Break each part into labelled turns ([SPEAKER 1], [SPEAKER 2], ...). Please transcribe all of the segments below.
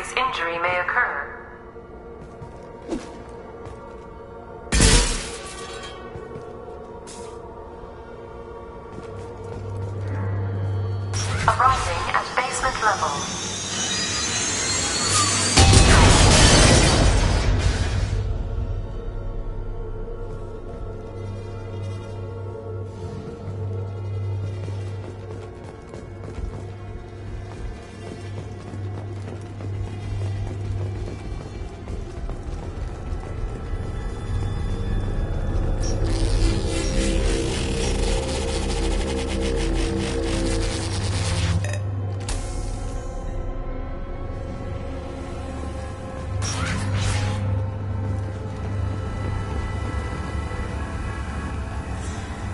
[SPEAKER 1] serious injury may occur. Arriving at basement level.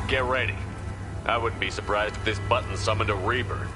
[SPEAKER 2] Get ready. I wouldn't be surprised if this button summoned a Reaper.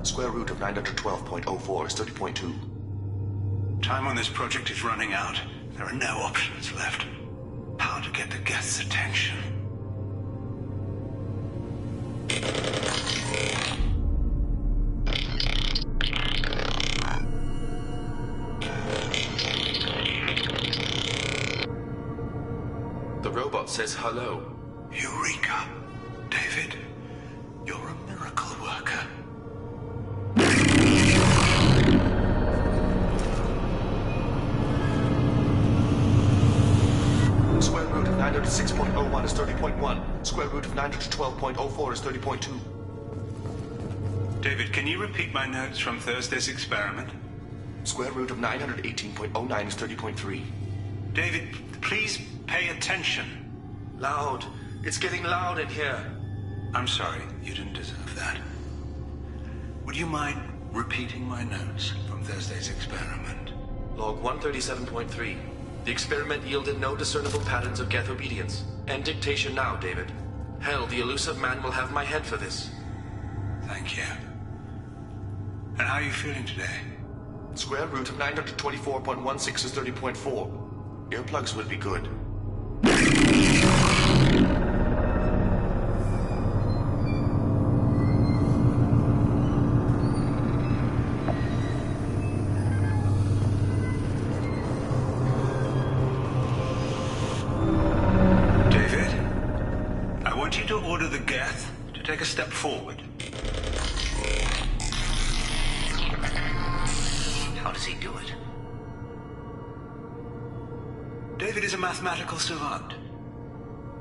[SPEAKER 3] Square root of 912.04 is 30.2.
[SPEAKER 4] Time on this project is running out. There are no options left. How to get the guests' attention?
[SPEAKER 3] The robot says hello.
[SPEAKER 4] Eureka! David, you're a miracle worker.
[SPEAKER 3] Square root of 906.01 is 30.1. Square root of 912.04 is 30.2.
[SPEAKER 4] David, can you repeat my notes from Thursday's experiment?
[SPEAKER 3] Square root of 918.09 is 30.3.
[SPEAKER 4] David, please pay attention.
[SPEAKER 3] Loud. It's getting loud in here.
[SPEAKER 4] I'm sorry, you didn't deserve that. Would you mind repeating my notes from Thursday's experiment?
[SPEAKER 3] Log 137.3. The experiment yielded no discernible patterns of geth obedience. End dictation now, David. Hell, the elusive man will have my head for this.
[SPEAKER 4] Thank you. And how are you feeling today?
[SPEAKER 3] Square root of 924.16 is 30.4. Earplugs would be good.
[SPEAKER 4] David, I want you to order the Geth to take a step forward.
[SPEAKER 5] How does he do it?
[SPEAKER 4] David is a mathematical savant.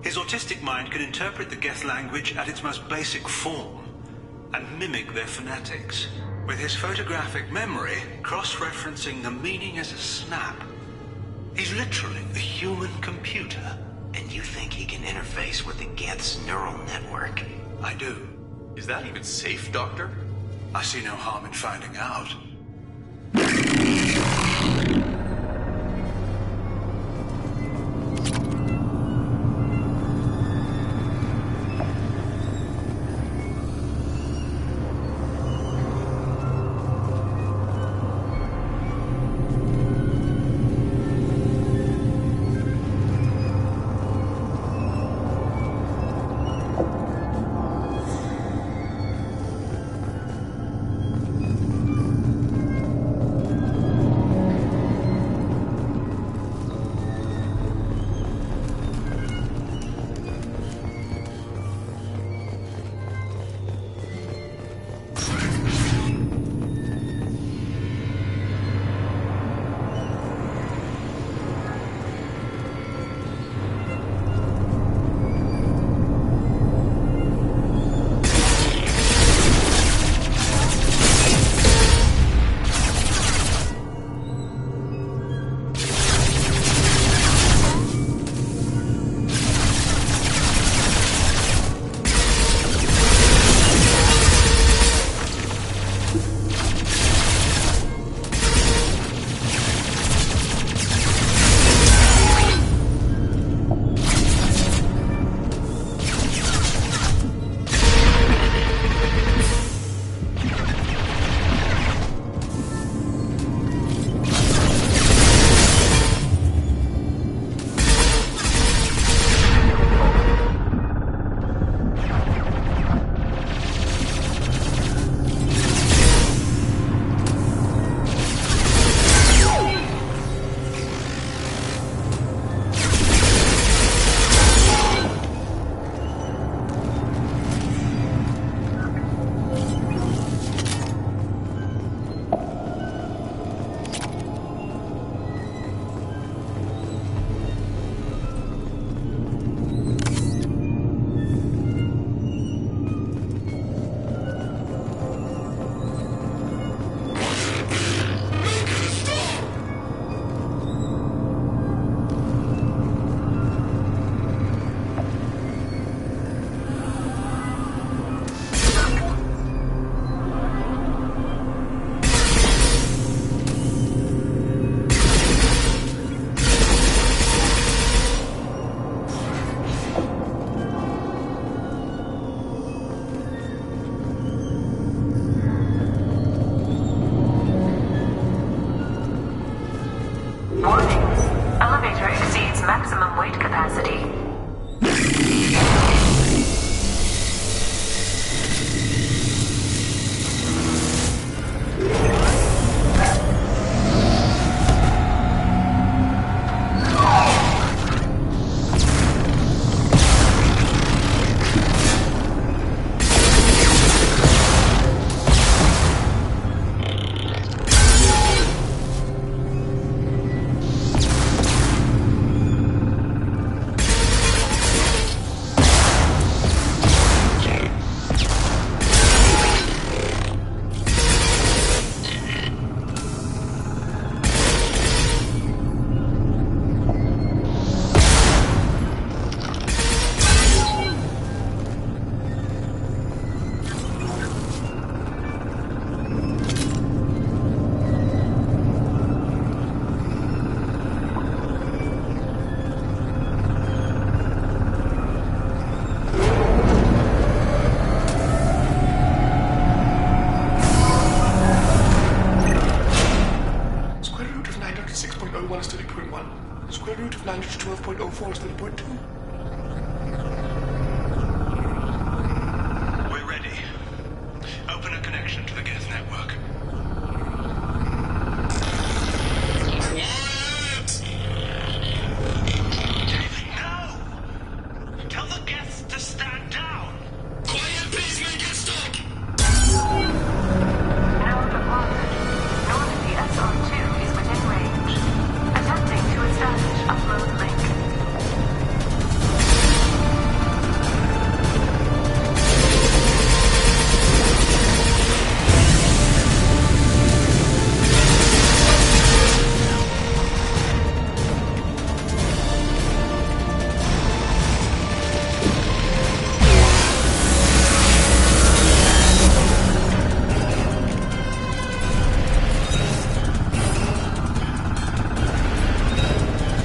[SPEAKER 4] His autistic mind can interpret the Geth language at its most basic form and mimic their phonetics, with his photographic memory cross-referencing the meaning as a snap. He's literally a human computer.
[SPEAKER 5] And you think he can interface with the Geth's neural network?
[SPEAKER 4] I do.
[SPEAKER 3] Is that even safe, Doctor?
[SPEAKER 4] I see no harm in finding out.
[SPEAKER 3] 30.04 is 30.2.
[SPEAKER 4] We're ready. Open a connection to the Geth network. David, no! Tell the Geths to stand down! Quiet, please make it stop!
[SPEAKER 1] Node acquired. Normandy SR2 is within range. Attempting to establish upload link.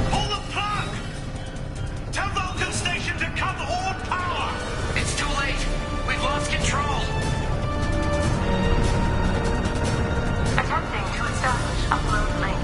[SPEAKER 4] Pull the plug! Tell Vulcan Station to cut all power!
[SPEAKER 5] It's too late. We've lost control.
[SPEAKER 1] Attempting to establish upload link.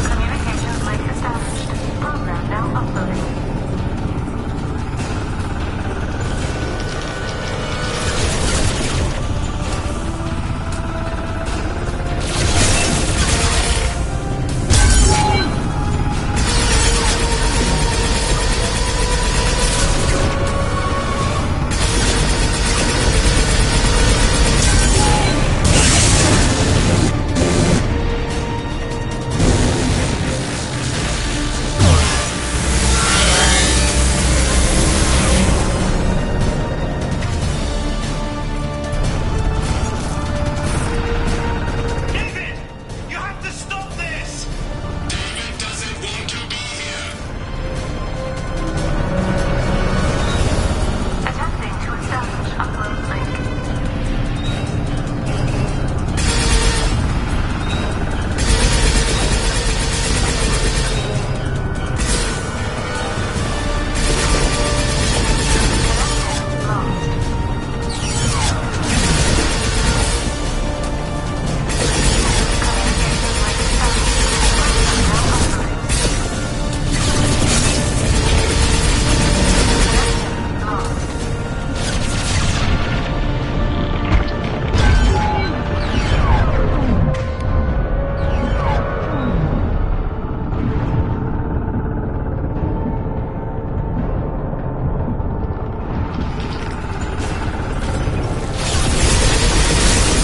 [SPEAKER 1] Communications link established. Program now uploading.
[SPEAKER 4] David! You have to stop this! David doesn't want to be here!
[SPEAKER 1] Attempting to establish upload link. Lost.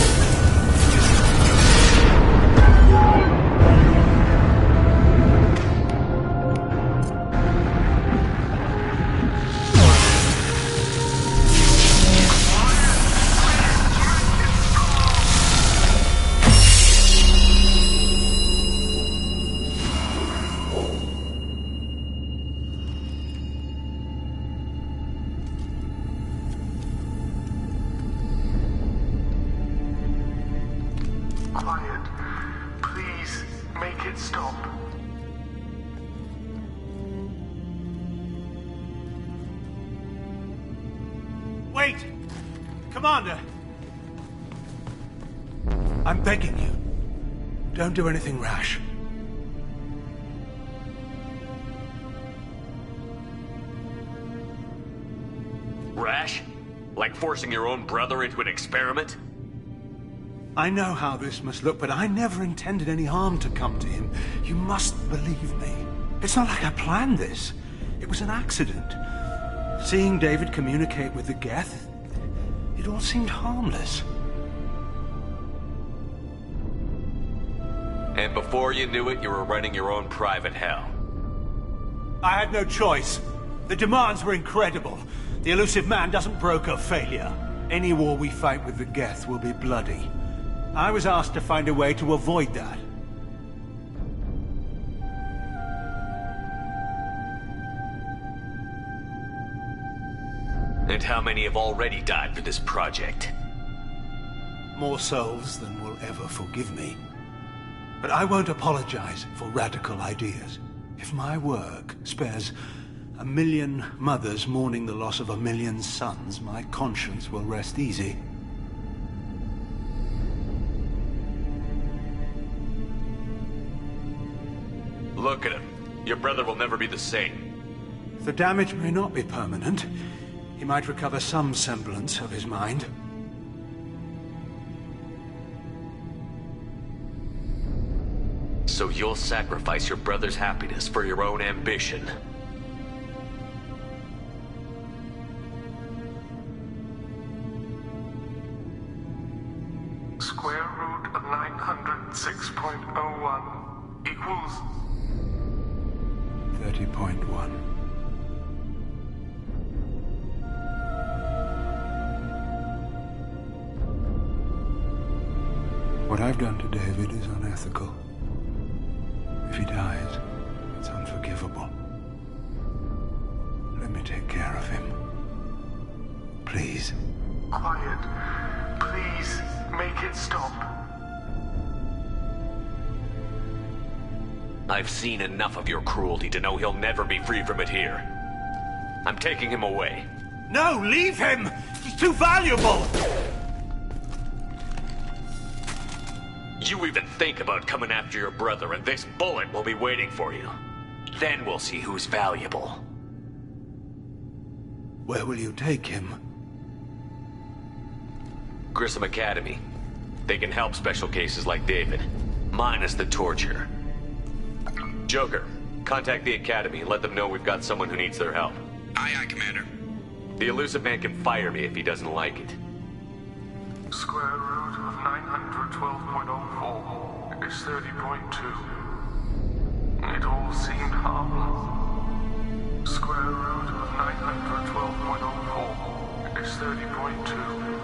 [SPEAKER 1] Communications link established. Program now uploading. Lost.
[SPEAKER 3] Quiet. Please make it stop.
[SPEAKER 4] Wait! Commander! I'm begging you. Don't do anything rash.
[SPEAKER 2] Rash? Like forcing your own brother into an experiment?
[SPEAKER 4] I know how this must look, but I never intended any harm to come to him. You must believe me. It's not like I planned this. It was an accident. Seeing David communicate with the Geth, it all seemed harmless.
[SPEAKER 2] And before you knew it, you were running your own private hell.
[SPEAKER 4] I had no choice. The demands were incredible. The elusive man doesn't broker failure. Any war we fight with the Geth will be bloody. I was asked to find a way to avoid that.
[SPEAKER 2] And how many have already died for this project?
[SPEAKER 4] more souls than will ever forgive me. But I won't apologize for radical ideas. If my work spares 1,000,000 mothers mourning the loss of 1,000,000 sons, my conscience will rest easy.
[SPEAKER 2] Look at him. Your brother will never be the same.
[SPEAKER 4] The damage may not be permanent. He might recover some semblance of his mind.
[SPEAKER 2] So you'll sacrifice your brother's happiness for your own ambition.
[SPEAKER 6] Square root of 906.01 equals
[SPEAKER 4] 30.1. What I've done to David is unethical. If he dies, it's unforgivable. Let me take care of him. Please.
[SPEAKER 6] quiet. Please, make it stop.
[SPEAKER 2] I've seen enough of your cruelty to know he'll never be free from it here. I'm taking him away.
[SPEAKER 4] No, leave him! He's too valuable!
[SPEAKER 2] You even think about coming after your brother, and this bullet will be waiting for you. Then we'll see who's valuable.
[SPEAKER 4] Where will you take him?
[SPEAKER 2] Grissom Academy. They can help special cases like David, minus the torture. Joker, contact the Academy and let them know we've got someone who needs their help.
[SPEAKER 7] Aye, aye, Commander.
[SPEAKER 2] The elusive man can fire me if he doesn't like it.
[SPEAKER 6] Square root of 912.04 is 30.2. It all seemed harmless. Square root of 912.04 is 30.2.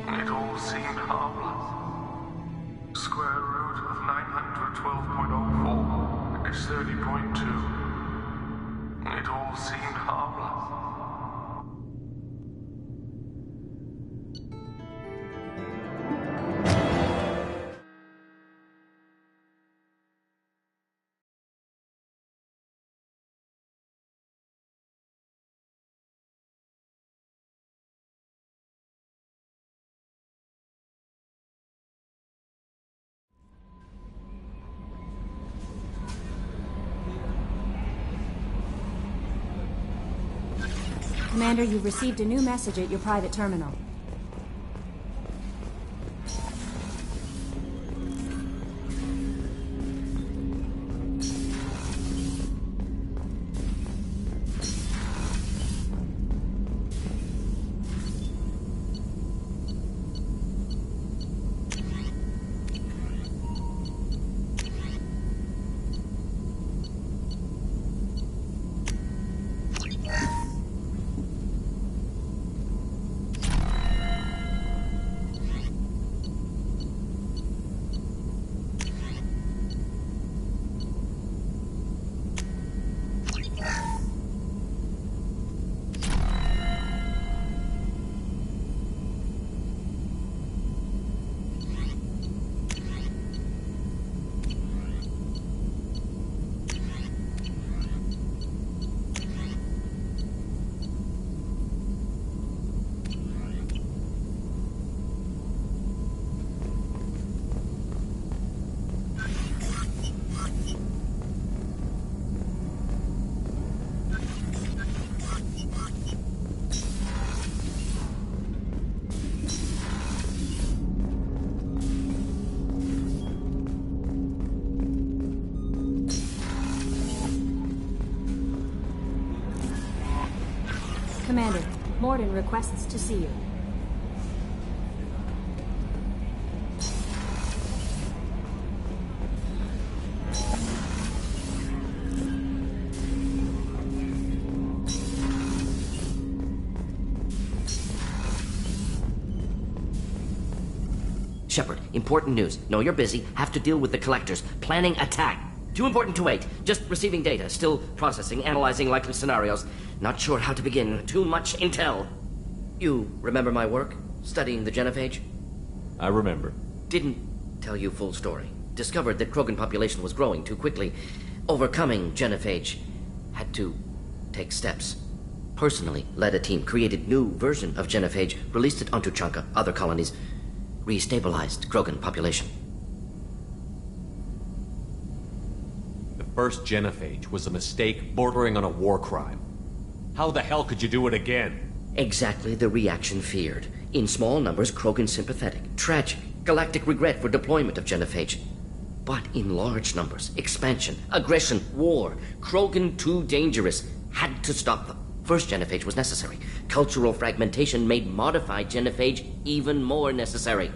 [SPEAKER 6] It all seemed harmless. Square root of 912.04 is 30.2. It all seemed harmless.
[SPEAKER 8] Commander, you've received a new message at your private terminal. Commander, Morden requests to see you.
[SPEAKER 9] Shepard, important news. Know you're busy. Have to deal with the collectors. Planning attack. Too important to wait. Just receiving data. Still processing, analyzing likely scenarios. Not sure how to begin. Too much intel. You remember my work? Studying the Genophage?
[SPEAKER 2] I remember.
[SPEAKER 9] Didn't tell you full story. Discovered that Krogan population was growing too quickly. Overcoming genophage. Had to take steps. Personally led a team, created new version of genophage, released it onto Chunka, other colonies, restabilized Krogan population.
[SPEAKER 2] The first genophage was a mistake bordering on a war crime. How the hell could you do it again?
[SPEAKER 9] Exactly the reaction feared. In small numbers, Krogan sympathetic. Tragic. Galactic regret for deployment of genophage. But in large numbers, expansion, aggression, war. Krogan too dangerous. Had to stop them. First genophage was necessary. Cultural fragmentation made modified genophage even more necessary.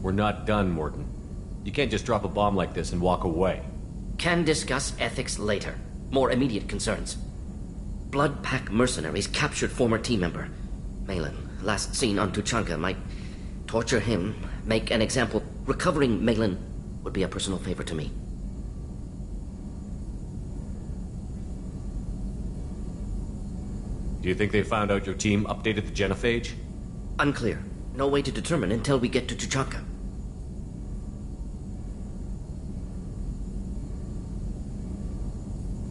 [SPEAKER 2] We're not done, Morton. You can't just drop a bomb like this and walk away.
[SPEAKER 9] Can discuss ethics later. More immediate concerns. Blood Pack mercenaries captured former team member. Malin, last seen on Tuchanka, might torture him, make an example. Recovering Malin would be a personal favor to me.
[SPEAKER 2] Do you think they found out your team updated the genophage?
[SPEAKER 9] Unclear. No way to determine until we get to Tuchanka.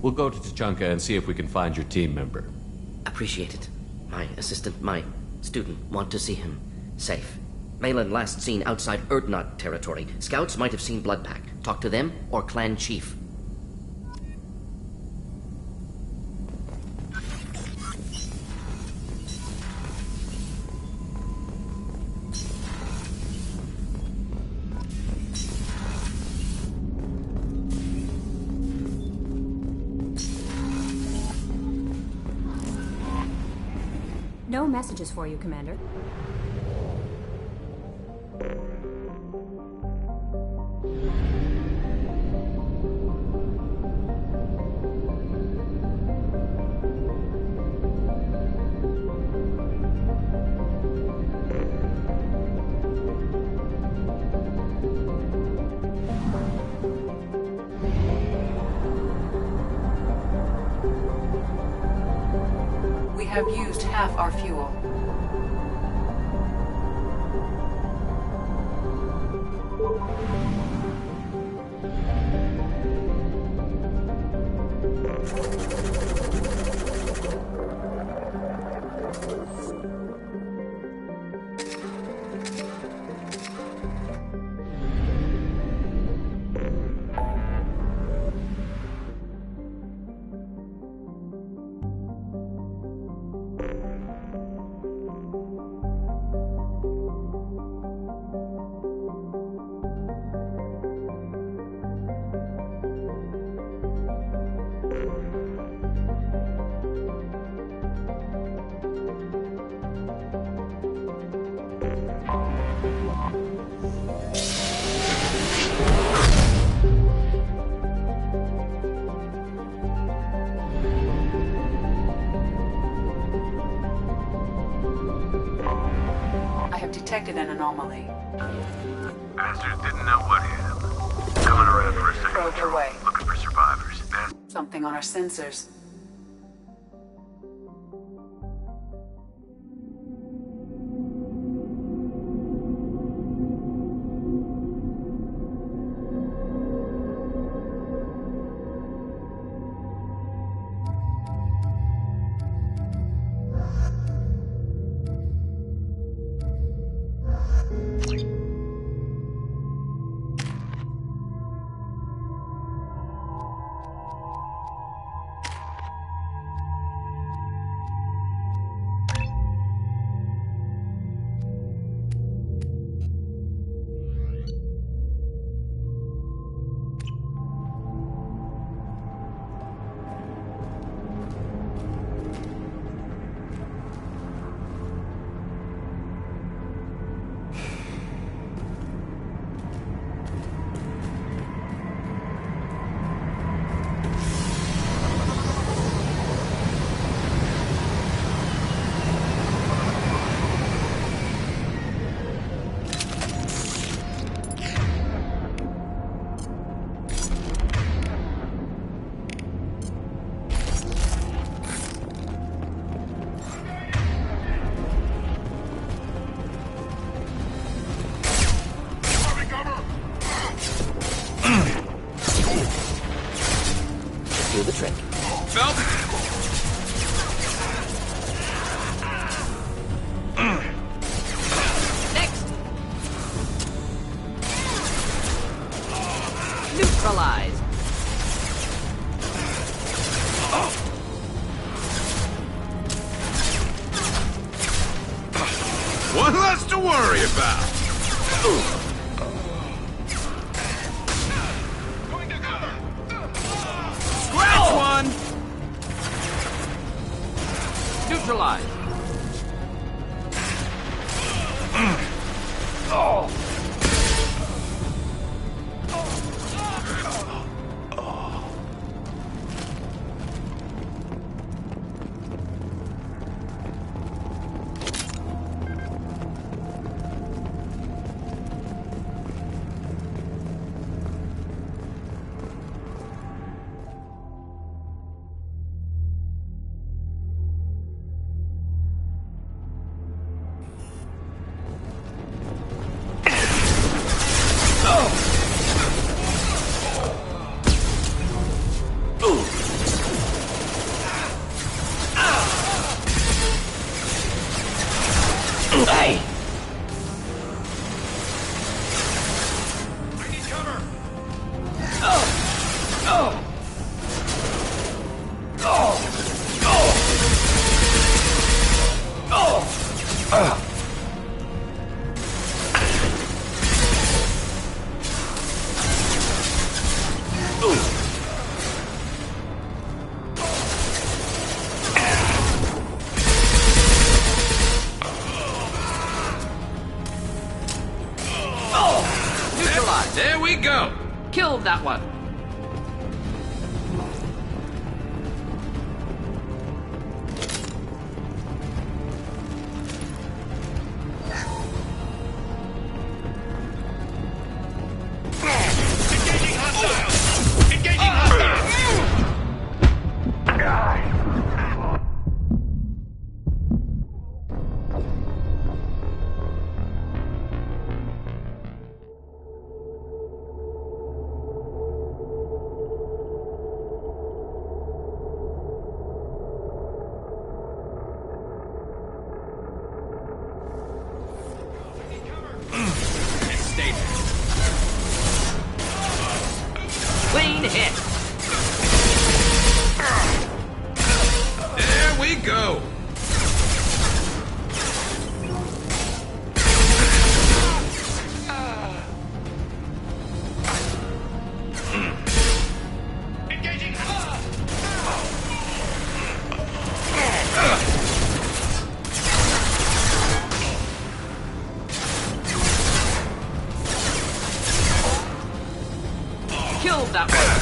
[SPEAKER 2] We'll go to Tuchanka and see if we can find your team member.
[SPEAKER 9] Appreciate it. My assistant, my student, want to see him safe. Malin last seen outside Erdnot territory. Scouts might have seen Blood Pack. Talk to them or clan chief.
[SPEAKER 8] No messages for you, Commander.
[SPEAKER 7] We have used half our fuel. Detected an anomaly.
[SPEAKER 6] Bastards didn't know what hit him. Coming around for a second.
[SPEAKER 7] Probed away.
[SPEAKER 6] Looking for survivors.
[SPEAKER 7] Something on our sensors.
[SPEAKER 10] us to worry about.
[SPEAKER 11] Scratch one! Neutralize.
[SPEAKER 9] Hey!
[SPEAKER 10] I need cover.
[SPEAKER 11] Neutralize.
[SPEAKER 10] There we go.
[SPEAKER 11] Killed that one.
[SPEAKER 10] Engaging hostiles. Engaging hostiles. Stay there.
[SPEAKER 11] Clean hit.
[SPEAKER 10] There we go. Engaging.
[SPEAKER 11] Killed that one.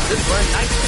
[SPEAKER 11] This burned nicely.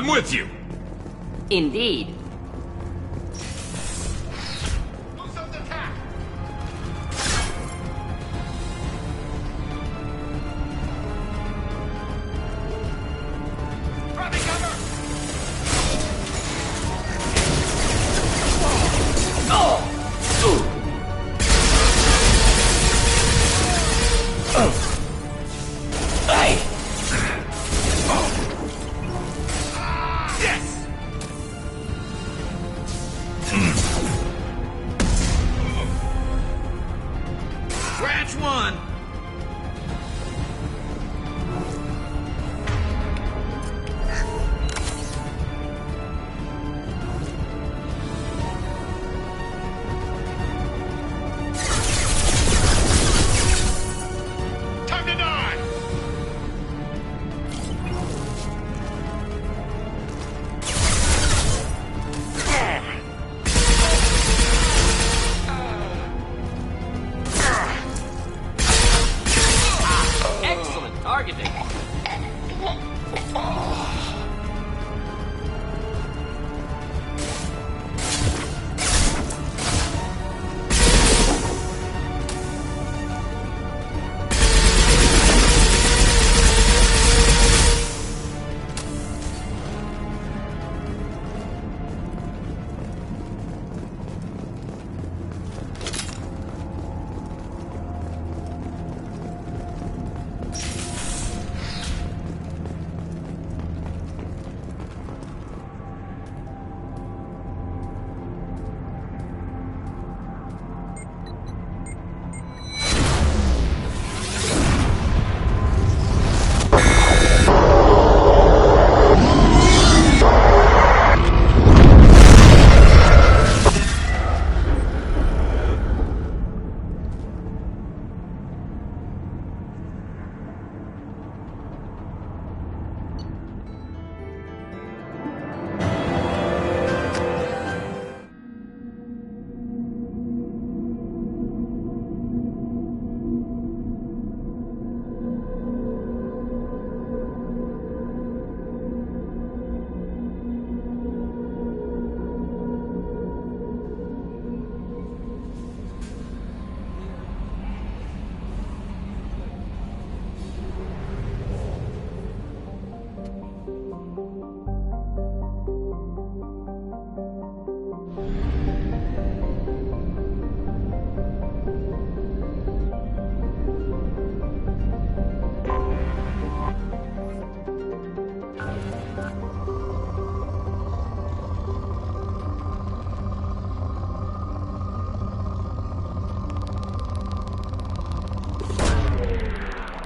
[SPEAKER 10] I'm with you.
[SPEAKER 11] Indeed.
[SPEAKER 10] Scratch one. Time to die.
[SPEAKER 11] Excellent targeting.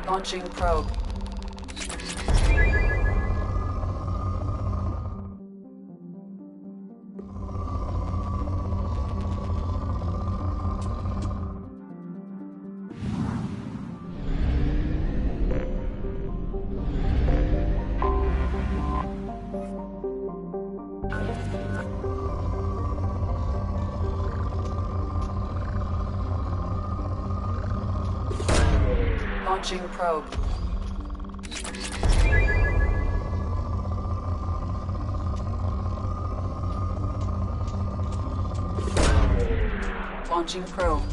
[SPEAKER 7] Launching probe. Launching probe. Launching probe.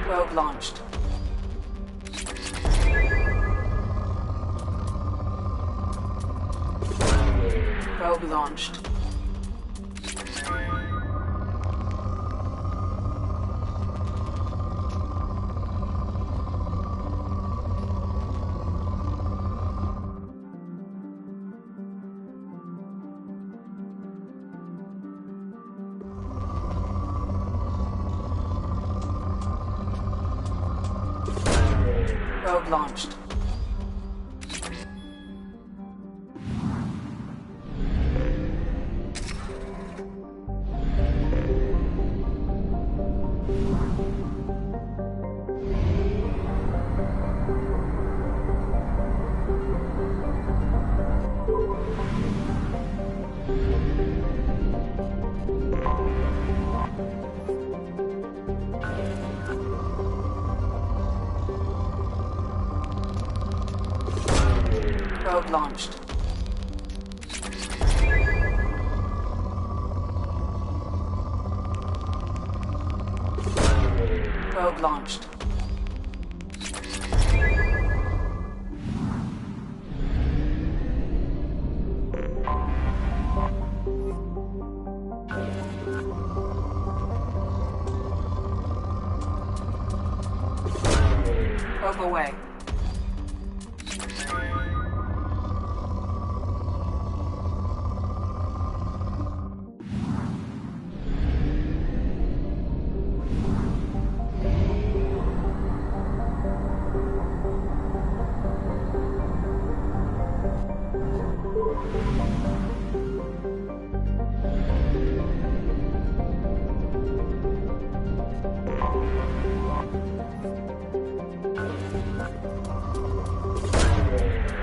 [SPEAKER 7] Probe launched. Probe launched. Probe launched. Probe launched. Probe launched. Probe away.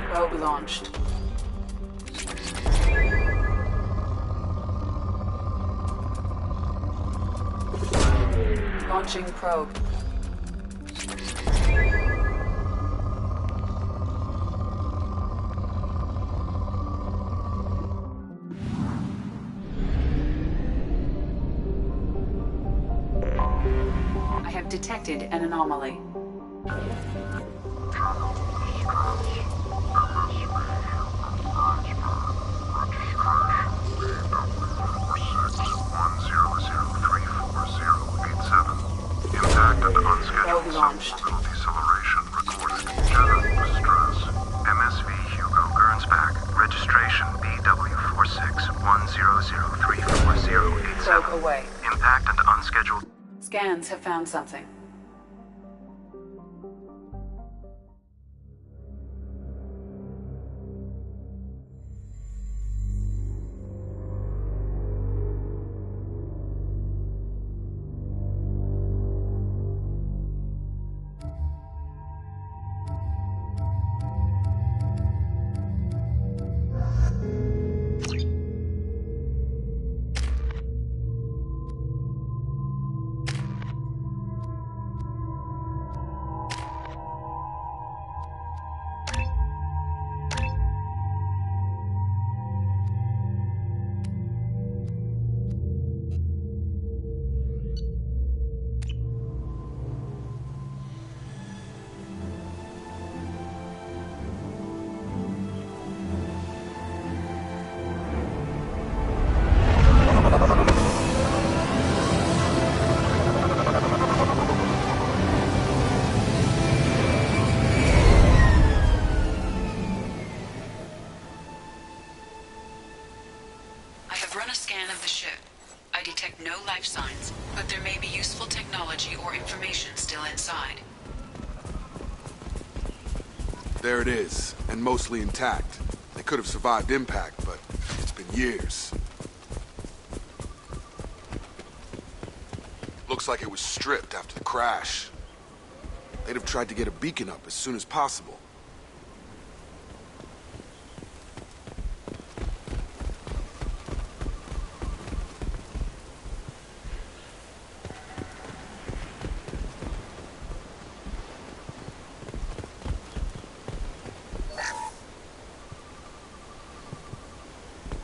[SPEAKER 7] Probe launched. Launching probe. I have detected an anomaly. Probe launched.
[SPEAKER 6] Deceleration recorded. General distress. MSV Hugo Gernsback. Registration BW4610034087.
[SPEAKER 7] Probe away.
[SPEAKER 6] Impact and unscheduled.
[SPEAKER 7] Scans have found something. I detect no life signs, but there may be useful technology or information still inside.
[SPEAKER 12] There it is, and mostly intact. They could have survived impact, but it's been years. Looks like it was stripped after the crash. They'd have tried to get a beacon up as soon as possible.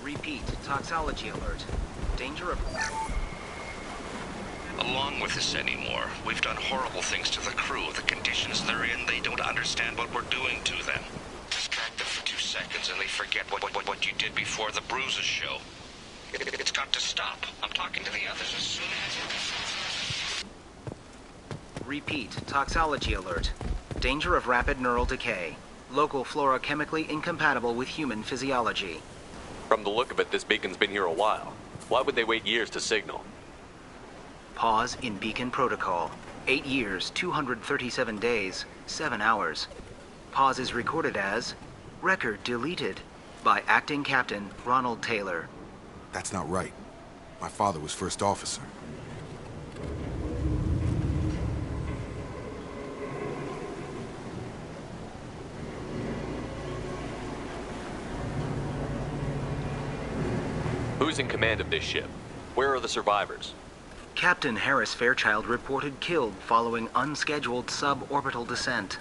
[SPEAKER 13] Repeat, toxology alert. Danger of...
[SPEAKER 14] Along with this anymore. We've done horrible things to the crew. The conditions they're in, they don't understand what we're doing to them. Distract them for 2 seconds and they forget what you did before the bruises show. It's got to stop. I'm talking to the others as soon as...
[SPEAKER 13] Repeat, toxology alert. Danger of rapid neural decay. Local flora chemically incompatible with human physiology.
[SPEAKER 2] From the look of it, this beacon's been here a while. Why would they wait years to signal?
[SPEAKER 13] Pause in beacon protocol. 8 years, 237 days, 7 hours. Pause is recorded as record deleted by Acting Captain Ronald Taylor.
[SPEAKER 12] That's not right. My father was first officer.
[SPEAKER 2] Who's in command of this ship? Where are the survivors?
[SPEAKER 13] Captain Harris Fairchild reported killed following unscheduled suborbital descent.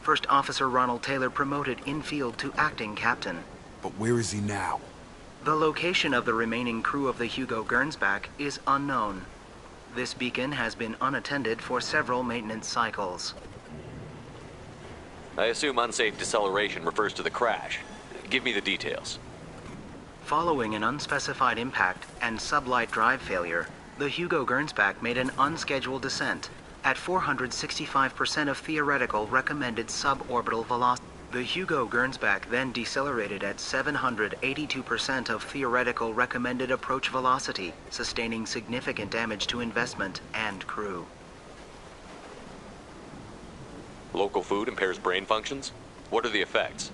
[SPEAKER 13] First Officer Ronald Taylor promoted in-field to acting captain.
[SPEAKER 12] But where is he now?
[SPEAKER 13] The location of the remaining crew of the Hugo Gernsback is unknown. This beacon has been unattended for several maintenance cycles.
[SPEAKER 2] I assume unsafe deceleration refers to the crash. Give me the details.
[SPEAKER 13] Following an unspecified impact and sublight drive failure, the Hugo Gernsback made an unscheduled descent at 465% of theoretical recommended suborbital velocity. The Hugo Gernsback then decelerated at 782% of theoretical recommended approach velocity, sustaining significant damage to investment and crew.
[SPEAKER 2] Local food impairs brain functions? What are the effects?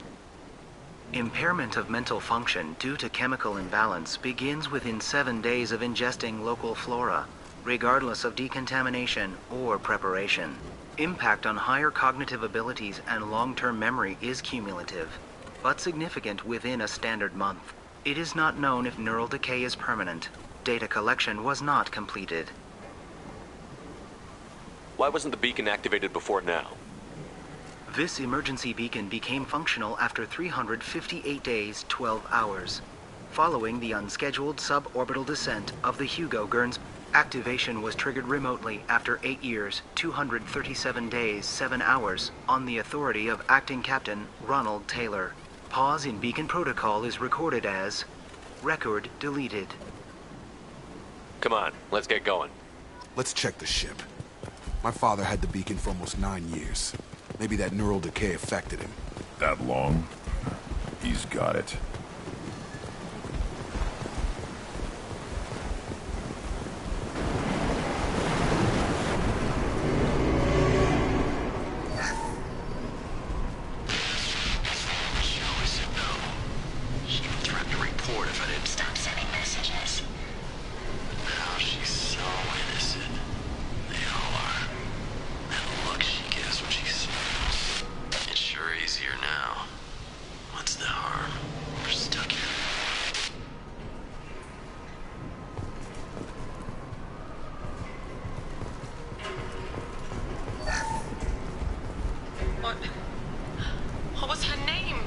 [SPEAKER 13] Impairment of mental function due to chemical imbalance begins within 7 days of ingesting local flora, regardless of decontamination or preparation. Impact on higher cognitive abilities and long-term memory is cumulative, but significant within a standard month. It is not known if neural decay is permanent. Data collection was not completed.
[SPEAKER 2] Why wasn't the beacon activated before now?
[SPEAKER 13] This emergency beacon became functional after 358 days, 12 hours, following the unscheduled suborbital descent of the Hugo Gerns. Activation was triggered remotely after 8 years, 237 days, 7 hours, on the authority of Acting Captain Ronald Taylor. Pause in beacon protocol is recorded as record deleted.
[SPEAKER 2] Come on, let's get going.
[SPEAKER 12] Let's check the ship. My father had the beacon for almost 9 years. Maybe that neural decay affected him.
[SPEAKER 15] That long? He's got it.
[SPEAKER 1] What was her name?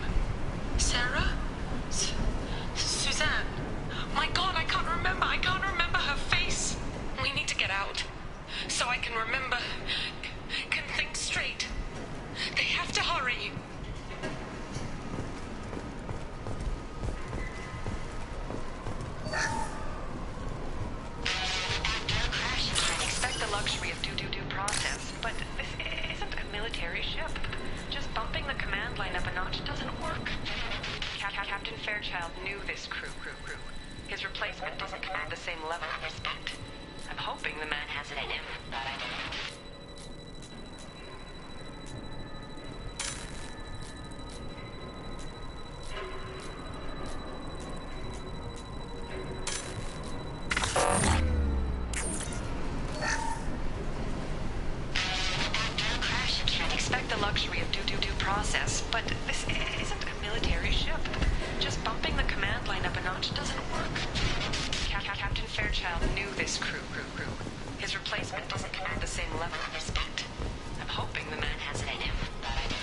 [SPEAKER 1] Sarah? Suzanne? My God, I can't remember. I can't remember her face. We need to get out. So I can remember. Can think straight. They have to hurry. Expect the luxury of due process, but this isn't a military ship. Just bumping the command line up a notch doesn't work. Captain Fairchild knew this crew. His replacement doesn't command the same level of respect. I'm hoping the man has it in him, but I don't know. Expect the luxury of due process, but this isn't a military ship. Just bumping the command line up a notch doesn't work. Captain Fairchild knew this crew. His replacement doesn't command the same level of respect. I'm hoping the man has it in him, but I don't know.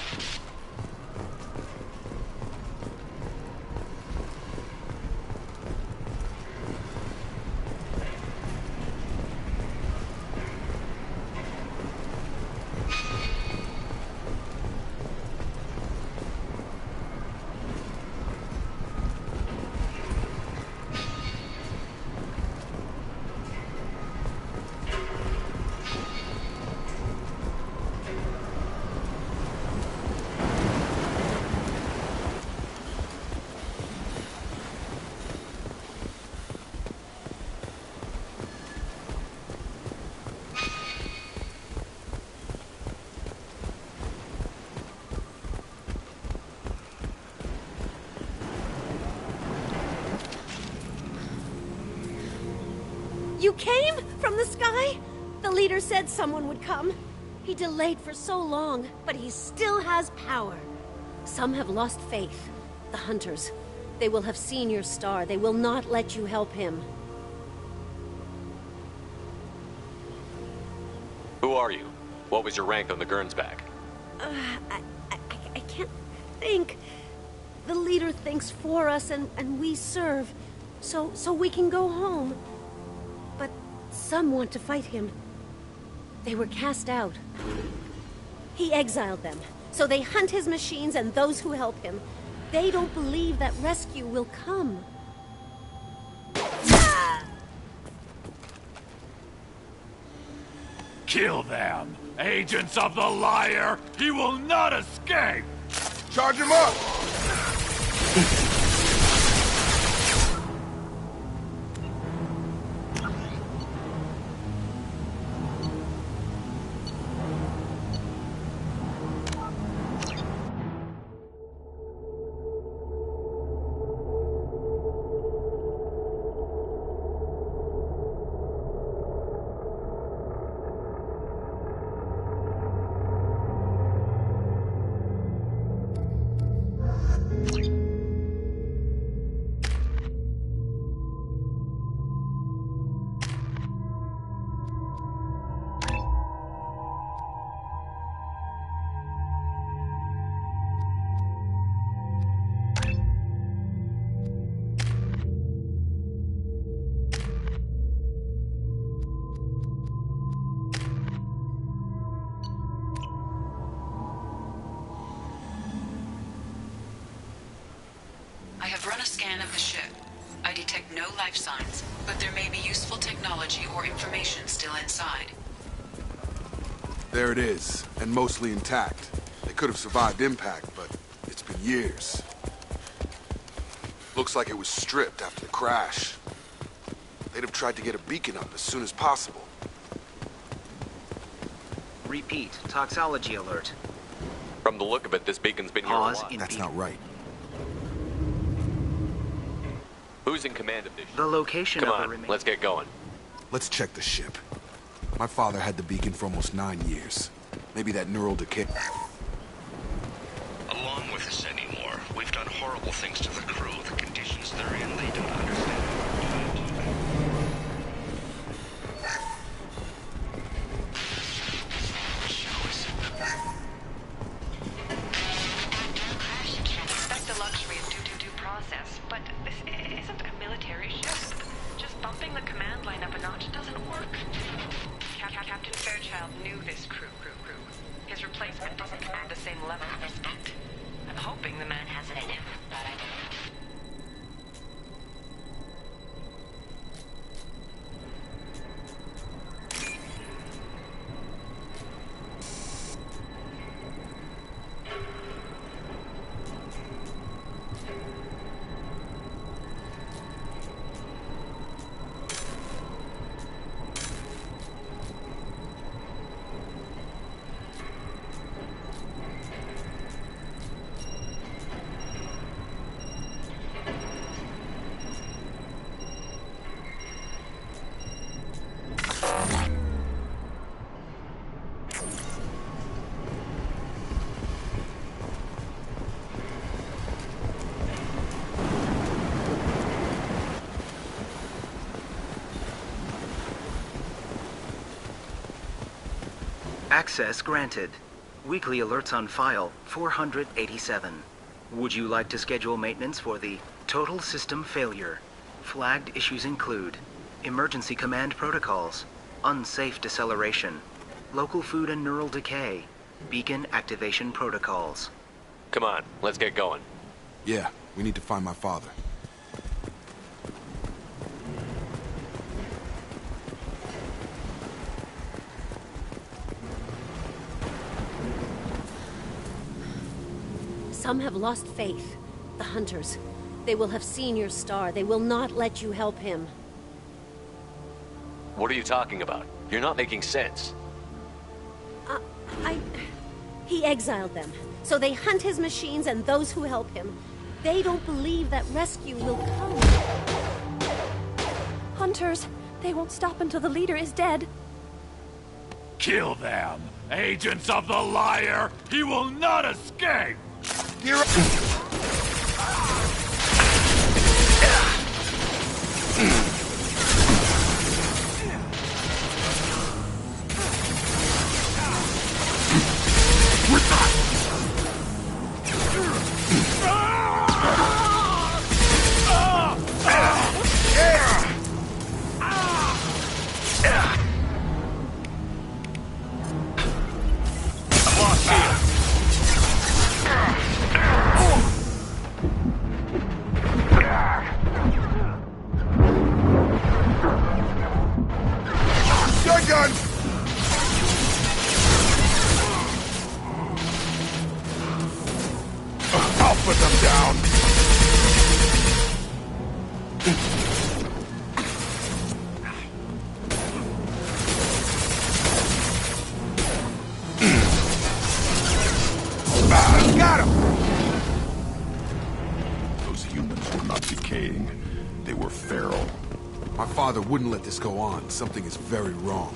[SPEAKER 16] You came? From the sky? The leader said someone would come. He delayed for so long, but he still has power. Some have lost faith. The hunters. They will have seen your star. They will not let you help him.
[SPEAKER 2] Who are you? What was your rank on the Gernsback?
[SPEAKER 16] I can't think. The leader thinks for us and we serve, so we can go home. But some want to fight him. They were cast out. He exiled them, so they hunt his machines and those who help him. They don't believe that rescue will come.
[SPEAKER 15] Kill them! Agents of the liar! He will not escape!
[SPEAKER 12] Charge him up!
[SPEAKER 7] I have run a scan of the ship. I detect no life signs, but there may be useful technology or information still inside.
[SPEAKER 12] There it is, and mostly intact. They could have survived impact, but it's been years. Looks like it was stripped after the crash. They'd have tried to get a beacon up as soon as possible.
[SPEAKER 13] Repeat, toxology alert.
[SPEAKER 2] From the look of it, this beacon's been here a
[SPEAKER 13] Pause
[SPEAKER 2] while.
[SPEAKER 13] in
[SPEAKER 12] That's
[SPEAKER 13] beacon.
[SPEAKER 12] not right.
[SPEAKER 2] Who's in command of this ship?
[SPEAKER 13] The location
[SPEAKER 2] Come
[SPEAKER 13] of the
[SPEAKER 2] on,
[SPEAKER 13] remaining...
[SPEAKER 2] let's get going.
[SPEAKER 12] Let's check the ship. My father had the beacon for almost 9 years. Maybe that neural decay...
[SPEAKER 14] Along with us anymore. We've done horrible things to the crew. The conditions they're in, they don't understand.
[SPEAKER 1] Expect the luxury of due process, but this isn't a military ship. Just bumping the command line up a notch doesn't work. Captain Fairchild knew this crew. His replacement doesn't command the same level of respect. I'm hoping the man has it in him, but I don't know.
[SPEAKER 13] Access granted. Weekly alerts on file, 487. Would you like to schedule maintenance for the total system failure? Flagged issues include emergency command protocols, unsafe deceleration, local food and neural decay, beacon activation protocols.
[SPEAKER 2] Come on, let's get going.
[SPEAKER 12] Yeah, we need to find my father.
[SPEAKER 16] Some have lost faith. The hunters. They will have seen your star. They will not let you help him.
[SPEAKER 2] What are you talking about? You're not making sense.
[SPEAKER 16] He exiled them, so they hunt his machines and those who help him. They don't believe that rescue will come.
[SPEAKER 17] Hunters, they won't stop until the leader is dead.
[SPEAKER 15] Kill them! Agents of the liar! He will not escape!
[SPEAKER 12] You're... father wouldn't let this go on. Something is very wrong.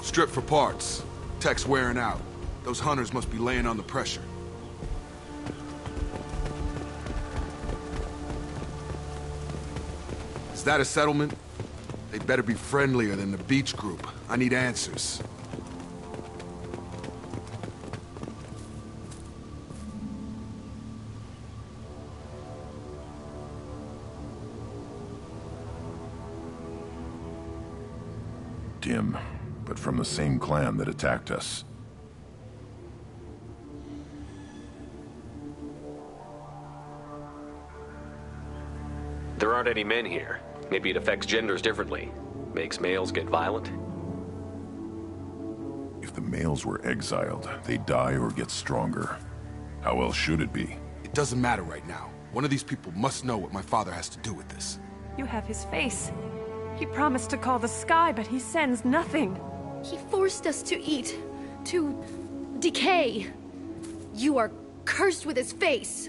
[SPEAKER 12] Strip for parts. Tech's wearing out. Those hunters must be laying on the pressure. Is that a settlement? They'd better be friendlier than the beach group. I need answers.
[SPEAKER 18] Dim, but from the same clan that attacked us.
[SPEAKER 2] There aren't any men here. Maybe it affects genders differently. Makes males get violent.
[SPEAKER 18] If the males were exiled, they die or get stronger. How else should it be?
[SPEAKER 12] It doesn't matter right now. One of these people must know what my father has to do with this.
[SPEAKER 17] You have his face. He promised to call the sky, but he sends nothing.
[SPEAKER 16] He forced us to eat, to decay. You are cursed with his face.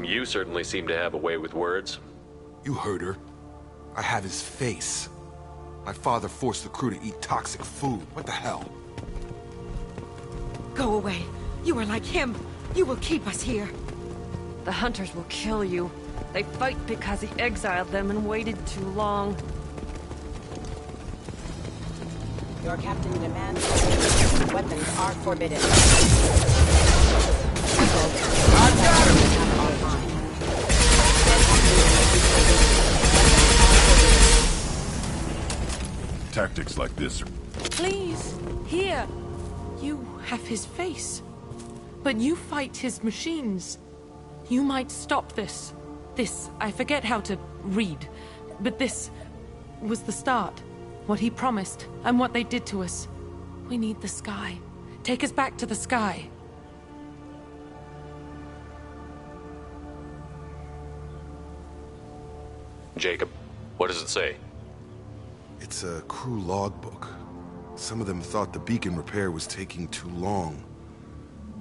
[SPEAKER 2] You certainly seem to have a way with words.
[SPEAKER 12] You heard her. I have his face. My father forced the crew to eat toxic food. What the hell?
[SPEAKER 19] Go away. You are like him. You will keep us here.
[SPEAKER 17] The hunters will kill you. They fight because he exiled them and waited too long.
[SPEAKER 20] Your captain demands weapons are forbidden.
[SPEAKER 12] I've got him!
[SPEAKER 18] Tactics like this are...
[SPEAKER 21] Please, here. You have his face. But you fight his machines. You might stop this. This, I forget how to read. But this was the start. What he promised, and what they did to us. We need the sky. Take us back to the sky.
[SPEAKER 2] Jacob, what does it say?
[SPEAKER 12] It's a crew logbook. Some of them thought the beacon repair was taking too long.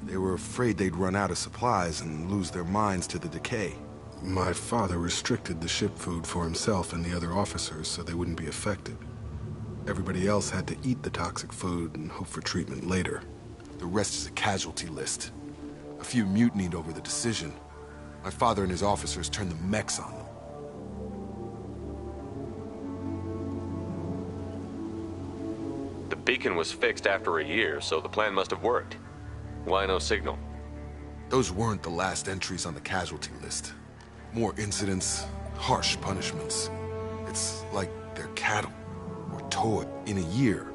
[SPEAKER 12] They were afraid they'd run out of supplies and lose their minds to the decay. My father restricted the ship food for himself and the other officers so they wouldn't be affected. Everybody else had to eat the toxic food and hope for treatment later. The rest is a casualty list. A few mutinied over the decision. My father and his officers turned the mechs on them.
[SPEAKER 2] The beacon was fixed after a year, so the plan must have worked. Why no signal?
[SPEAKER 12] Those weren't the last entries on the casualty list. More incidents, harsh punishments. It's like they're cattle, or toy. In a year,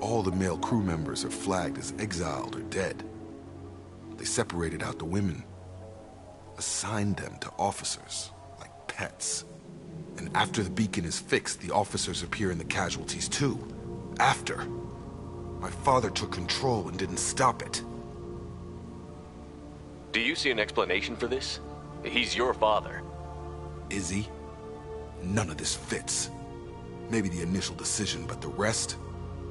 [SPEAKER 12] all the male crew members are flagged as exiled or dead. They separated out the women, assigned them to officers, like pets. And after the beacon is fixed, the officers appear in the casualties too. After. My father took control and didn't stop it.
[SPEAKER 2] Do you see an explanation for this? He's your father.
[SPEAKER 12] Is he? None of this fits. Maybe the initial decision, but the rest?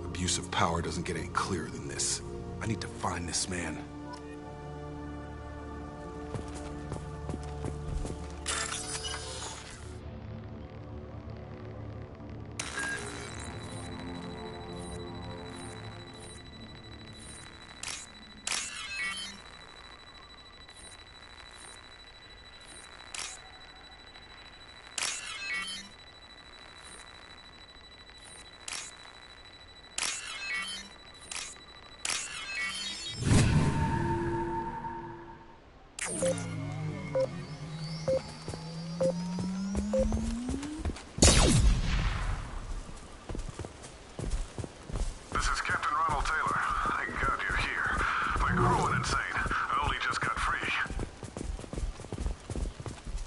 [SPEAKER 12] Abuse of power doesn't get any clearer than this. I need to find this man.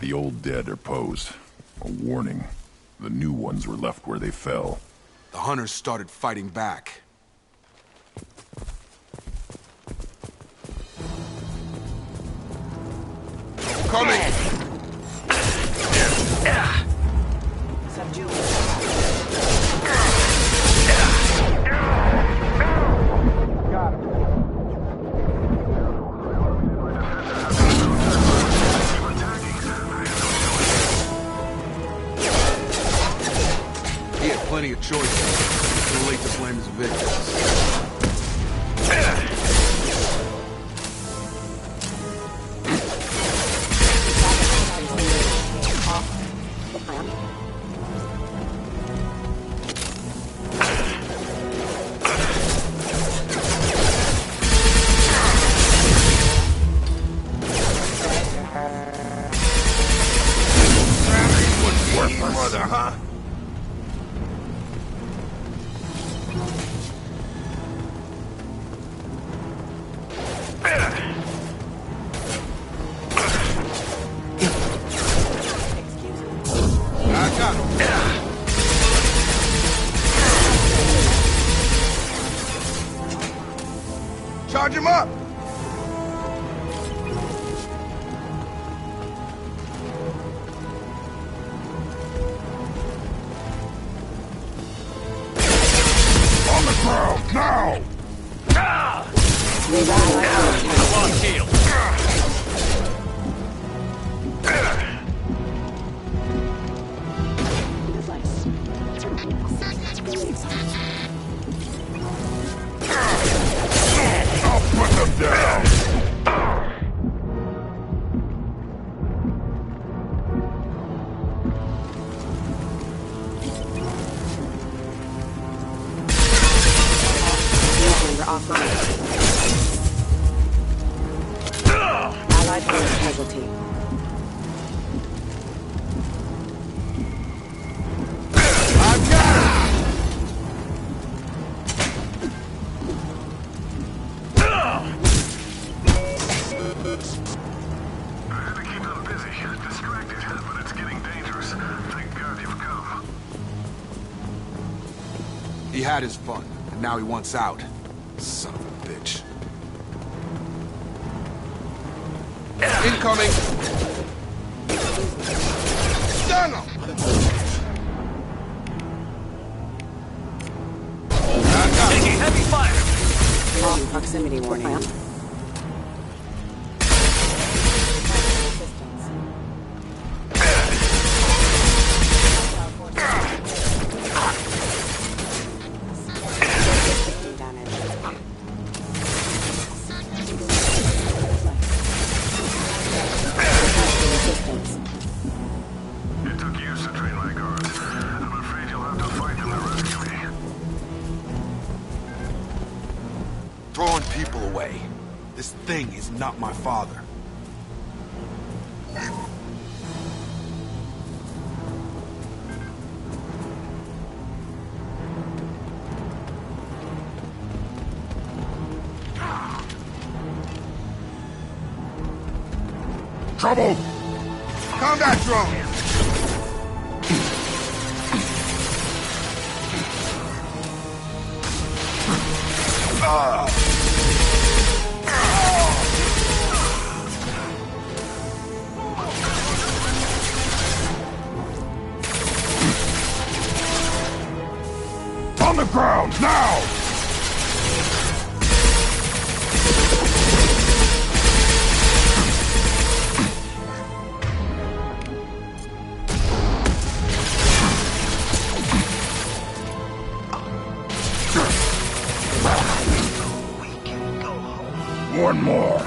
[SPEAKER 18] The old dead are posed. A warning. The new ones were left where they fell.
[SPEAKER 12] The hunters started fighting back. plenty of choices. Too late to blame his victims.
[SPEAKER 3] Charge him up!
[SPEAKER 18] On the ground, now!
[SPEAKER 10] Come on, shield.
[SPEAKER 18] I'll put them down!
[SPEAKER 20] Allied force casualty.
[SPEAKER 12] He had his fun, and now he wants out. Son of a bitch. Incoming! Stun him!
[SPEAKER 10] Taking heavy fire!
[SPEAKER 20] Off proximity warning.
[SPEAKER 6] It took years to train my guards. I'm afraid you'll have to fight them to rescue me.
[SPEAKER 12] Throwing people away. This thing is not my father.
[SPEAKER 18] Trouble!
[SPEAKER 3] Combat drone!
[SPEAKER 18] On the ground, now! One more.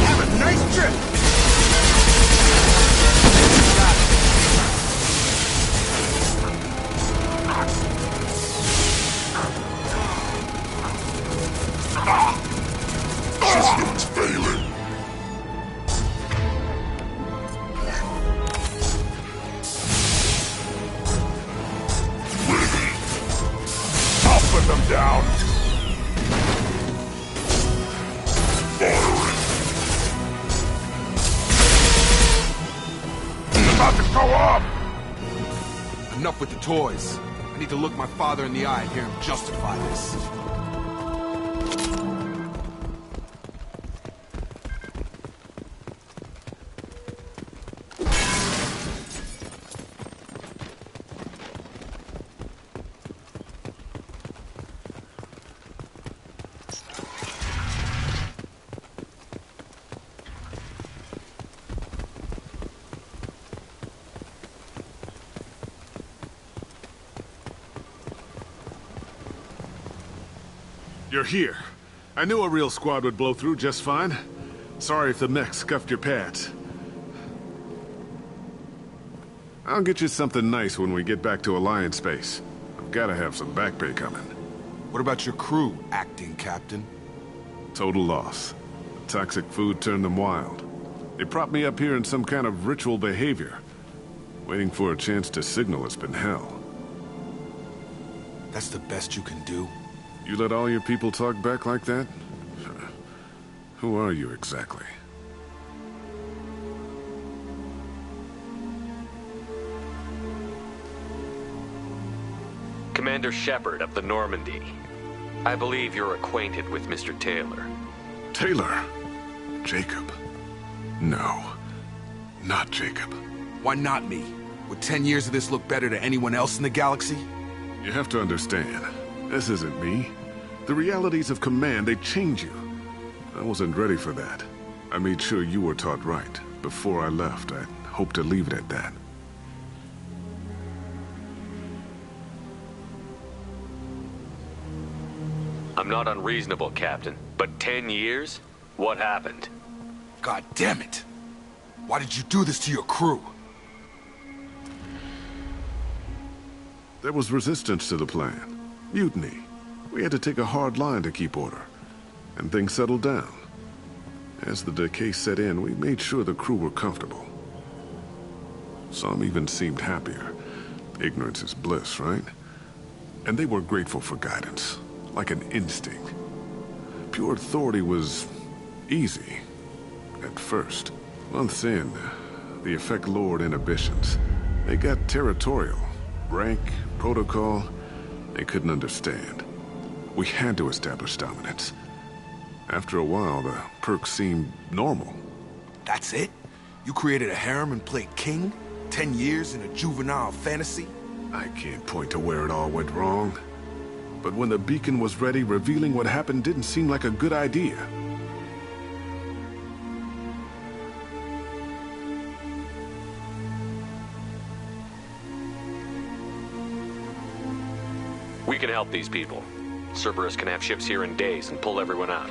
[SPEAKER 3] Have a nice trip!
[SPEAKER 18] System's failing. Ready. I'll put them down. Firing. It's about to go up.
[SPEAKER 12] Enough with the toys. I need to look my father in the eye and hear him justify this.
[SPEAKER 5] You're here. I knew a real squad would blow through just fine. Sorry if the mech scuffed your pads. I'll get you something nice when we get back to Alliance base. I've gotta have some back pay coming.
[SPEAKER 12] What about your crew, acting captain?
[SPEAKER 5] Total loss. The toxic food turned them wild. They propped me up here in some kind of ritual behavior. Waiting for a chance to signal has been hell.
[SPEAKER 12] That's the best you can do?
[SPEAKER 5] You let all your people talk back like that? Who are you exactly?
[SPEAKER 2] Commander Shepard of the Normandy. I believe you're acquainted with Mr. Taylor.
[SPEAKER 5] Taylor? Jacob? No. Not Jacob.
[SPEAKER 12] Why not me? Would 10 years of this look better to anyone else in the galaxy?
[SPEAKER 5] You have to understand, this isn't me. The realities of command, they change you. I wasn't ready for that. I made sure you were taught right. Before I left, I hoped to leave it at that.
[SPEAKER 2] I'm not unreasonable, Captain, but 10 years? What happened?
[SPEAKER 12] God damn it! Why did you do this to your crew?
[SPEAKER 5] There was resistance to the plan. Mutiny. We had to take a hard line to keep order. And things settled down. As the decay set in, we made sure the crew were comfortable. Some even seemed happier. Ignorance is bliss, right? And they were grateful for guidance, like an instinct. Pure authority was easy, at first. Months in, the effect lowered inhibitions. They got territorial. Rank, protocol, they couldn't understand. We had to establish dominance. After a while, the perks seemed normal.
[SPEAKER 12] That's it? You created a harem and played king? 10 years in a juvenile fantasy?
[SPEAKER 5] I can't point to where it all went wrong. But when the beacon was ready, revealing what happened didn't seem like a good idea.
[SPEAKER 2] We can help these people. Cerberus can have ships here in days and pull everyone out.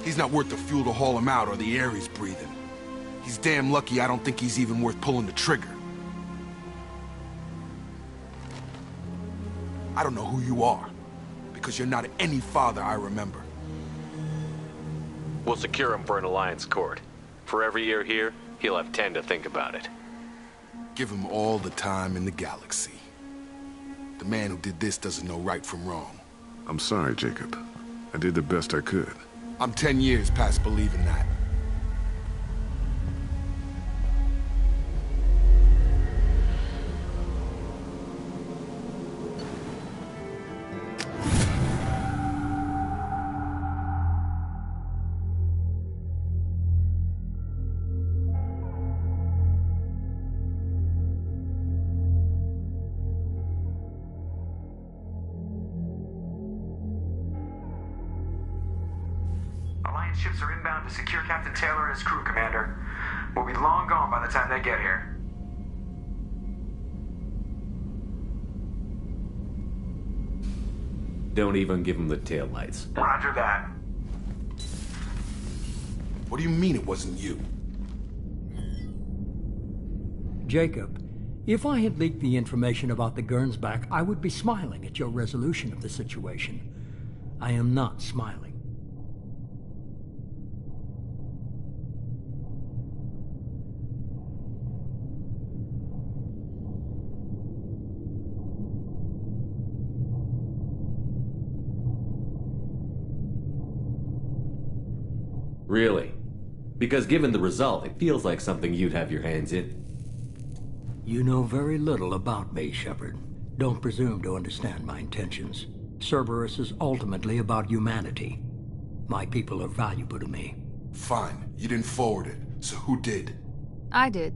[SPEAKER 12] He's not worth the fuel to haul him out or the air he's breathing. He's damn lucky I don't think he's even worth pulling the trigger. I don't know who you are, because you're not any father I remember.
[SPEAKER 2] We'll secure him for an Alliance court. For every year here, he'll have 10 to think about it.
[SPEAKER 12] Give him all the time in the galaxy. The man who did this doesn't know right from wrong.
[SPEAKER 5] I'm sorry, Jacob. I did the best I could.
[SPEAKER 12] I'm 10 years past believing that.
[SPEAKER 22] Alliance ships are inbound to secure Captain Taylor and his crew, Commander. We'll be long gone by the time they get here.
[SPEAKER 2] Don't even give him the taillights.
[SPEAKER 22] Roger that.
[SPEAKER 12] What do you mean it wasn't you?
[SPEAKER 23] Jacob, if I had leaked the information about the Gernsback, I would be smiling at your resolution of the situation. I am not smiling.
[SPEAKER 2] Really? Because given the result, it feels like something you'd have your hands in.
[SPEAKER 23] You know very little about me, Shepard. Don't presume to understand my intentions. Cerberus is ultimately about humanity. My people are valuable to me.
[SPEAKER 12] Fine. You didn't forward it. So who did?
[SPEAKER 8] I did.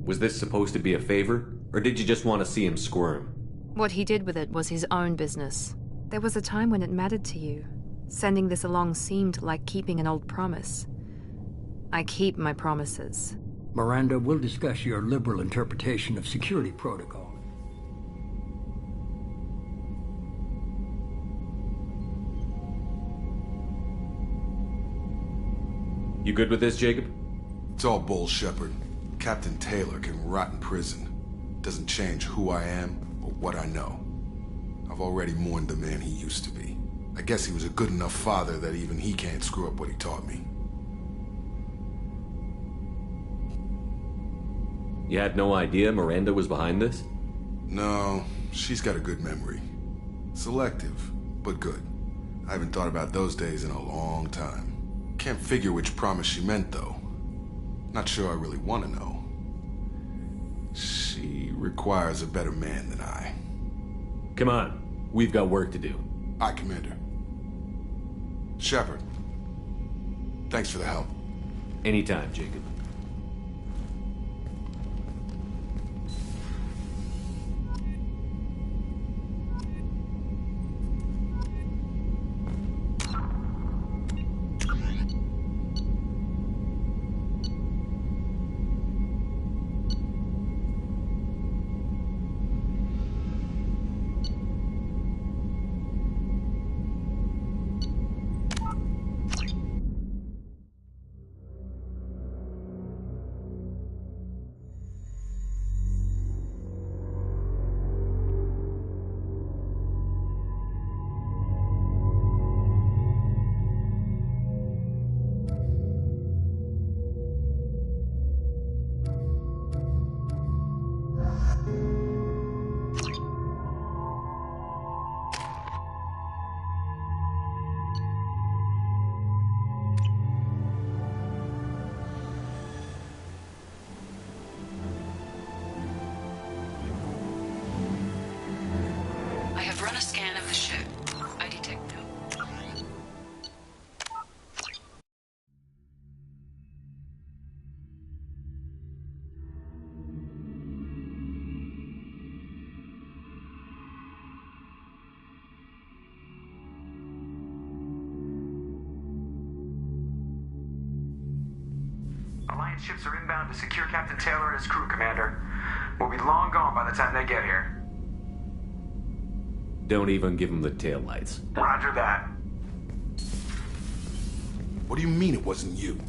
[SPEAKER 2] Was this supposed to be a favor, or did you just want to see him squirm?
[SPEAKER 8] What he did with it was his own business. There was a time when it mattered to you.
[SPEAKER 4] Sending this along seemed like keeping an old promise. I keep my promises.
[SPEAKER 23] Miranda, we'll discuss your liberal interpretation of security protocol.
[SPEAKER 2] You good with this, Jacob?
[SPEAKER 12] It's all bull, Shepard. Captain Taylor can rot in prison. Doesn't change who I am or what I know. I've already mourned the man he used to be. I guess he was a good enough father that even he can't screw up what he taught me.
[SPEAKER 2] You had no idea Miranda was behind this?
[SPEAKER 12] No, she's got a good memory. Selective, but good. I haven't thought about those days in a long time. Can't figure which promise she meant, though. Not sure I really want to know. She requires a better man than I.
[SPEAKER 2] Come on, we've got work to do.
[SPEAKER 12] Aye, Commander. Shepard, thanks for the help.
[SPEAKER 2] Anytime, Jacob.
[SPEAKER 7] I have run a scan of the ship. I detect no...
[SPEAKER 22] Alliance ships are inbound to secure Captain Taylor and his crew, Commander. We'll be long gone by the time they get here.
[SPEAKER 2] Don't even give him the taillights.
[SPEAKER 22] Roger that.
[SPEAKER 12] What do you mean it wasn't you?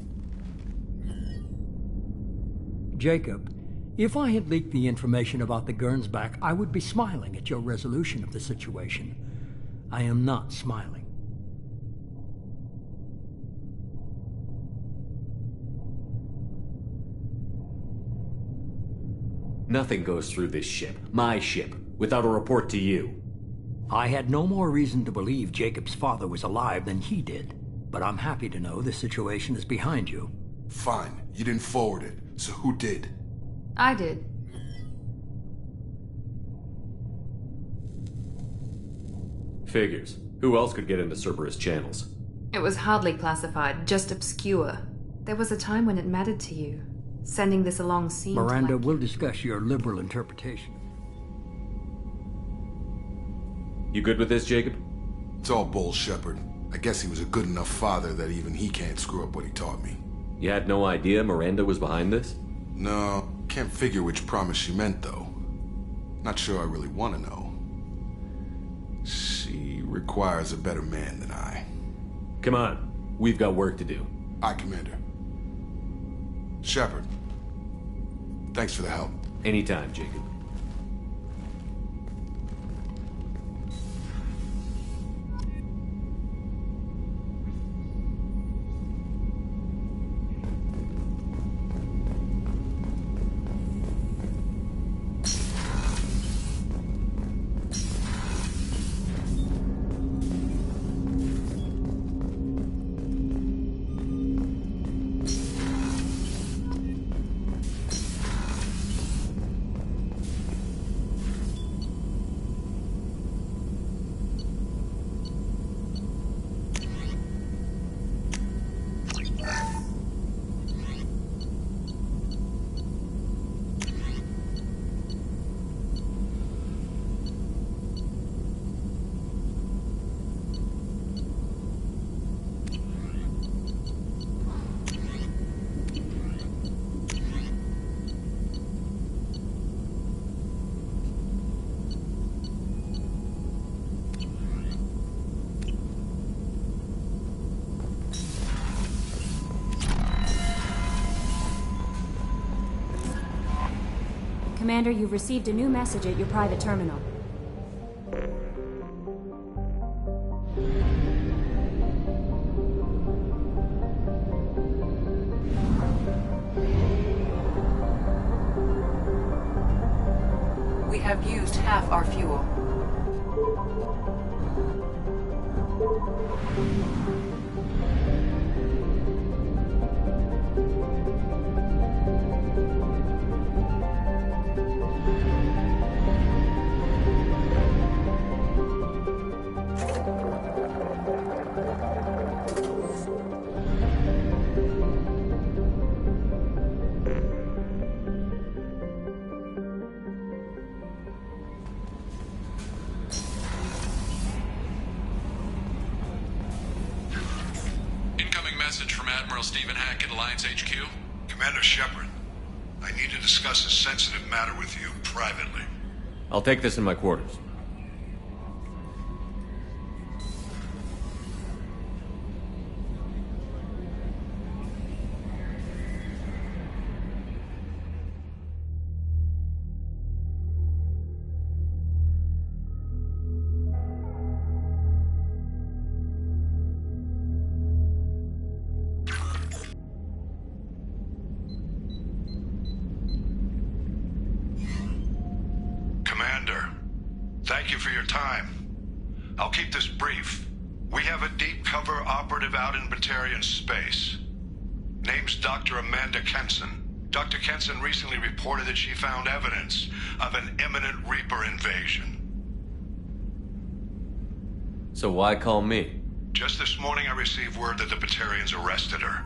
[SPEAKER 23] Jacob, if I had leaked the information about the Gernsback, I would be smiling at your resolution of the situation. I am not smiling.
[SPEAKER 2] Nothing goes through this ship, my ship, without a report to you.
[SPEAKER 23] I had no more reason to believe Jacob's father was alive than he did, but I'm happy to know the situation is behind you.
[SPEAKER 12] Fine, you didn't forward it, so who did?
[SPEAKER 4] I did.
[SPEAKER 2] Figures. Who else could get into Cerberus channels?
[SPEAKER 4] It was hardly classified, just obscure. There was a time when it mattered to you. Sending this along seemed
[SPEAKER 23] Miranda,
[SPEAKER 4] like...
[SPEAKER 23] we'll discuss your liberal interpretation.
[SPEAKER 2] You good with this, Jacob?
[SPEAKER 12] It's all bull, Shepard. I guess he was a good enough father that even he can't screw up what he taught me.
[SPEAKER 2] You had no idea Miranda was behind this?
[SPEAKER 12] No, can't figure which promise she meant, though. Not sure I really want to know. She requires a better man than I.
[SPEAKER 2] Come on, we've got work to do.
[SPEAKER 12] Aye, Commander. Shepard, thanks for the help.
[SPEAKER 2] Anytime, Jacob.
[SPEAKER 8] Commander, you've received a new message at your private terminal.
[SPEAKER 7] We have used half our fuel.
[SPEAKER 9] Commander Shepard, I need to discuss a sensitive matter with you privately.
[SPEAKER 2] I'll take this in my quarters.
[SPEAKER 9] Thank you for your time. I'll keep this brief. We have a deep cover operative out in Batarian space. Name's Dr. Amanda Kenson. Dr. Kenson recently reported that she found evidence of an imminent Reaper invasion.
[SPEAKER 2] So why call me?
[SPEAKER 9] Just this morning I received word that the Batarians arrested her.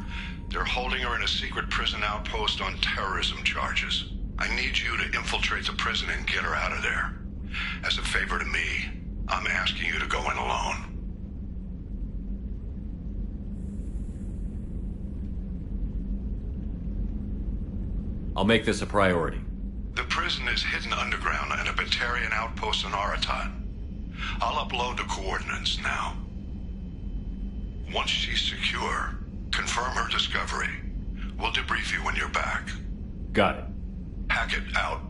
[SPEAKER 9] They're holding her in a secret prison outpost on terrorism charges. I need you to infiltrate the prison and get her out of there. As a favor to me, I'm asking you to go in alone.
[SPEAKER 2] I'll make this a priority.
[SPEAKER 9] The prison is hidden underground in a Batarian outpost on Aratat. I'll upload the coordinates now. Once she's secure, confirm her discovery. We'll debrief you when you're back.
[SPEAKER 2] Got it.
[SPEAKER 9] Hackett out.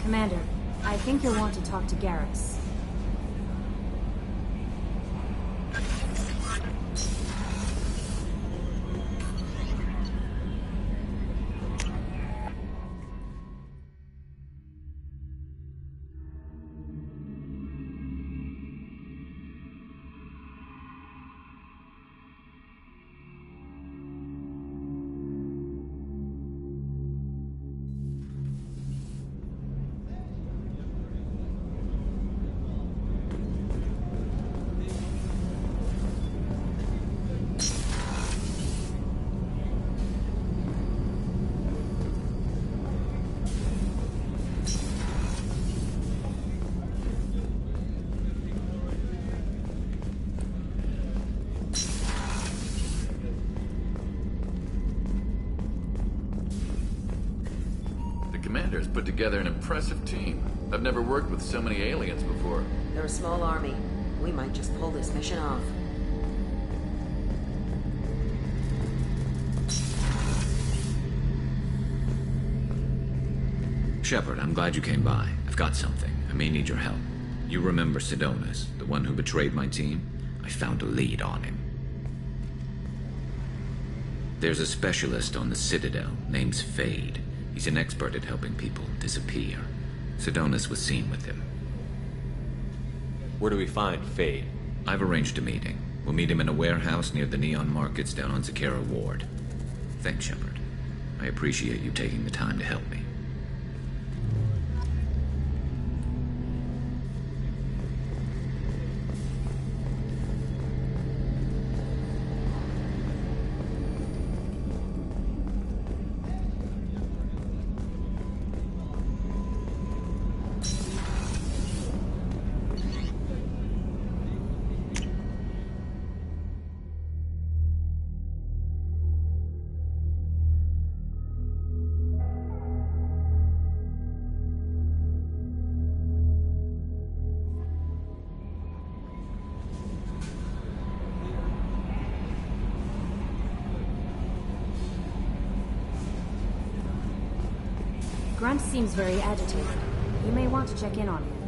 [SPEAKER 8] Commander, I think you'll want to talk to Garrus.
[SPEAKER 15] Commander's put together an impressive team. I've never worked with so many aliens before.
[SPEAKER 20] They're a small army. We might just pull this mission off.
[SPEAKER 1] Shepard, I'm glad you came by. I've got something. I may need your help. You remember Sidonis, the one who betrayed my team? I found a lead on him. There's a specialist on the Citadel, name's Fade. He's an expert at helping people disappear. Sidonis was seen with him.
[SPEAKER 2] Where do we find Fade?
[SPEAKER 1] I've arranged a meeting. We'll meet him in a warehouse near the Neon Markets down on Zakera Ward. Thanks, Shepard. I appreciate you taking the time to help me.
[SPEAKER 8] Grunt seems very agitated. You may want to check in on him.